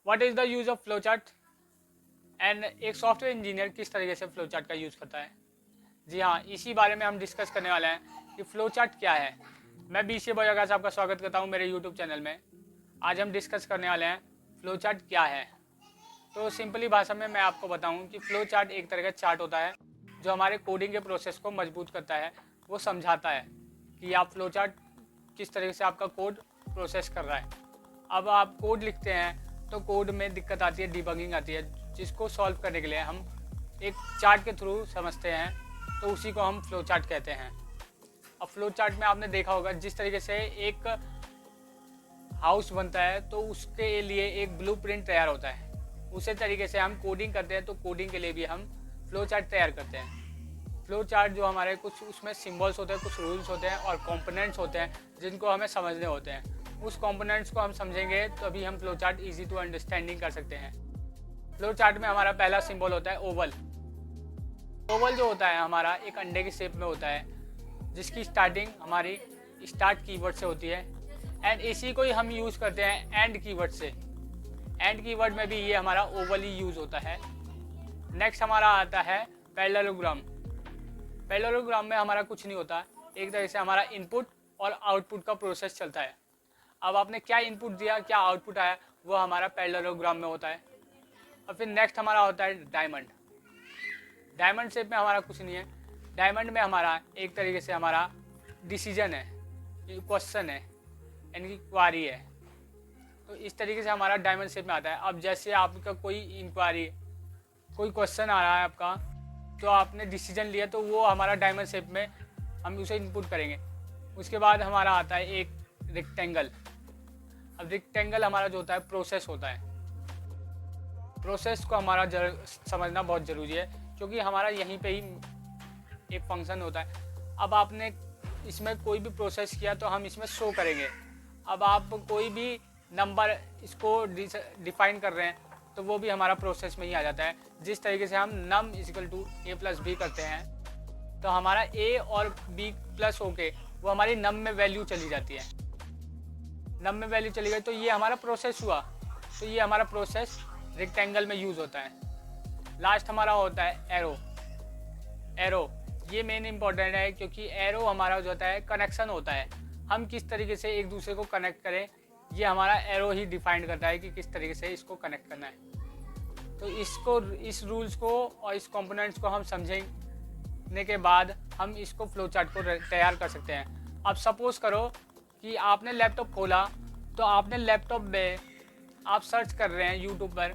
What is the use of flow chart and एक software engineer किस तरीके से फ्लो चार्ट का यूज़ करता है। जी हाँ, इसी बारे में हम डिस्कस करने वाले हैं कि फ्लो चार्ट क्या है। मैं बीसी बॉयगा से आपका स्वागत करता हूँ मेरे यूट्यूब चैनल में। आज हम डिस्कस करने वाले हैं फ्लो चार्ट क्या है। तो सिंपली भाषा में मैं आपको बताऊँ कि फ्लो चार्ट एक तरह का चार्ट होता है जो हमारे कोडिंग के प्रोसेस को मजबूत करता है। वो समझाता है कि आप फ्लो चार्ट किस तरीके से आपका कोड प्रोसेस कर रहा है। अब आप कोड लिखते हैं तो कोड में दिक्कत आती है, डिबगिंग आती है, जिसको सॉल्व करने के लिए हम एक चार्ट के थ्रू समझते हैं, तो उसी को हम फ्लो चार्ट कहते हैं। अब फ्लो चार्ट में आपने देखा होगा जिस तरीके से एक हाउस बनता है तो उसके लिए एक ब्लूप्रिंट तैयार होता है, उसी तरीके से हम कोडिंग करते हैं तो कोडिंग के लिए भी हम फ्लो चार्ट तैयार करते हैं। फ्लो चार्ट जो हमारे कुछ उसमें सिंबल्स होते हैं, कुछ रूल्स होते हैं और कंपोनेंट्स होते हैं जिनको हमें समझने होते हैं। उस कंपोनेंट्स को हम समझेंगे तो अभी हम flow chart easy to understanding कर सकते हैं। फ्लो चार्ट में हमारा पहला सिंबल होता है ओवल। ओवल जो होता है हमारा एक अंडे के शेप में होता है, जिसकी स्टार्टिंग हमारी स्टार्ट कीवर्ड से होती है एंड इसी को ही हम यूज़ करते हैं एंड कीवर्ड से। एंड कीवर्ड में भी ये हमारा ओवल ही यूज़ होता है। नेक्स्ट हमारा आता है पैरेललोग्राम। पैरेललोग्राम में हमारा कुछ नहीं होता, एक तरह से हमारा इनपुट और आउटपुट का प्रोसेस चलता है। अब आपने क्या इनपुट दिया, क्या आउटपुट आया, वो हमारा पैरेललोग्राम में होता है। और फिर नेक्स्ट हमारा होता है डायमंड। डायमंड शेप में हमारा कुछ नहीं है। डायमंड में हमारा एक तरीके से हमारा डिसीजन है, क्वेश्चन है, यानी क्वारी है। तो इस तरीके से हमारा डायमंड शेप में आता है। अब जैसे आपका कोई इंक्वायरी, कोई क्वेश्चन आ रहा है आपका, तो आपने डिसीजन लिया तो वो हमारा डायमंड शेप में हम उसे इनपुट करेंगे। उसके बाद हमारा आता है एक रेक्टेंगल। अब रेक्टेंगल हमारा जो होता है प्रोसेस होता है। प्रोसेस को हमारा समझना बहुत ज़रूरी है, क्योंकि हमारा यहीं पे ही एक फंक्शन होता है। अब आपने इसमें कोई भी प्रोसेस किया तो हम इसमें शो करेंगे। अब आप कोई भी नंबर इसको डिफाइन कर रहे हैं तो वो भी हमारा प्रोसेस में ही आ जाता है। जिस तरीके से हम num equal to A plus B करते हैं तो हमारा ए और बी प्लस होके वो हमारी नम में वैल्यू चली जाती है। नम में वैल्यू चली गई तो ये हमारा प्रोसेस हुआ। तो ये हमारा प्रोसेस रेक्टेंगल में यूज़ होता है। लास्ट हमारा होता है एरो। एरो ये मेन इंपॉर्टेंट है, क्योंकि एरो हमारा जो होता है कनेक्शन होता है। हम किस तरीके से एक दूसरे को कनेक्ट करें, ये हमारा एरो ही डिफाइन करता है कि किस तरीके से इसको कनेक्ट करना है। तो इसको, इस रूल्स को और इस कंपोनेंट्स को हम समझने के बाद हम इसको फ्लो चार्ट को तैयार कर सकते हैं। अब सपोज करो कि आपने लैपटॉप खोला, तो आपने लैपटॉप में आप सर्च कर रहे हैं यूट्यूब पर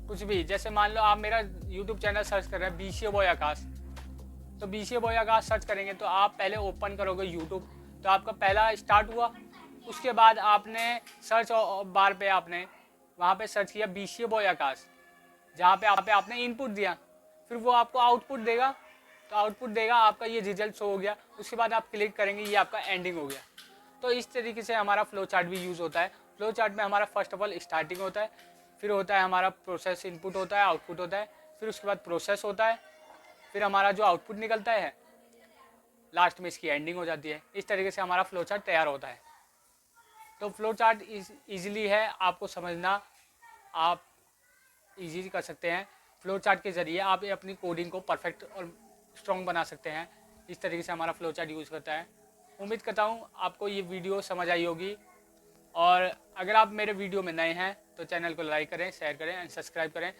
कुछ भी, जैसे मान लो आप मेरा यूट्यूब चैनल सर्च कर रहे हैं बीसीए बॉय आकाश। तो बीसीए बॉय आकाश सर्च करेंगे तो आप पहले ओपन करोगे यूट्यूब, तो आपका पहला स्टार्ट हुआ। उसके बाद आपने सर्च बार पे आपने वहाँ पे सर्च किया बीसीए बॉय आकाश, जहाँ पे आपने इनपुट दिया, फिर वो आपको आउटपुट देगा। तो आउटपुट देगा आपका ये रिजल्ट शो हो गया। उसके बाद आप क्लिक करेंगे, ये आपका एंडिंग हो गया। तो इस तरीके से हमारा फ्लो चार्ट भी यूज़ होता है। फ्लो चार्ट में हमारा फर्स्ट ऑफ ऑल स्टार्टिंग होता है, फिर होता है हमारा प्रोसेस, इनपुट होता है, आउटपुट होता है, फिर उसके बाद प्रोसेस होता है, फिर हमारा जो आउटपुट निकलता है, लास्ट में इसकी एंडिंग हो जाती है। इस तरीके से हमारा फ्लो चार्ट तैयार होता है। तो फ्लो चार्ट ईजिली है, आपको समझना आप ईजी कर सकते हैं। फ्लो चार्ट के ज़रिए आप अपनी कोडिंग को परफेक्ट और स्ट्रॉन्ग बना सकते हैं। इस तरीके से हमारा फ्लो चार्ट यूज़ करता है। उम्मीद करता हूँ आपको ये वीडियो समझ आई होगी, और अगर आप मेरे वीडियो में नए हैं तो चैनल को लाइक करें, शेयर करें एंड सब्सक्राइब करें।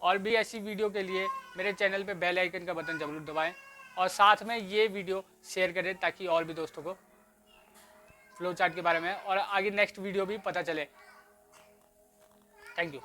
और भी ऐसी वीडियो के लिए मेरे चैनल पे बेल आइकन का बटन ज़रूर दबाएं, और साथ में ये वीडियो शेयर करें ताकि और भी दोस्तों को फ्लो चार्ट के बारे में और आगे नेक्स्ट वीडियो भी पता चले। Thank you.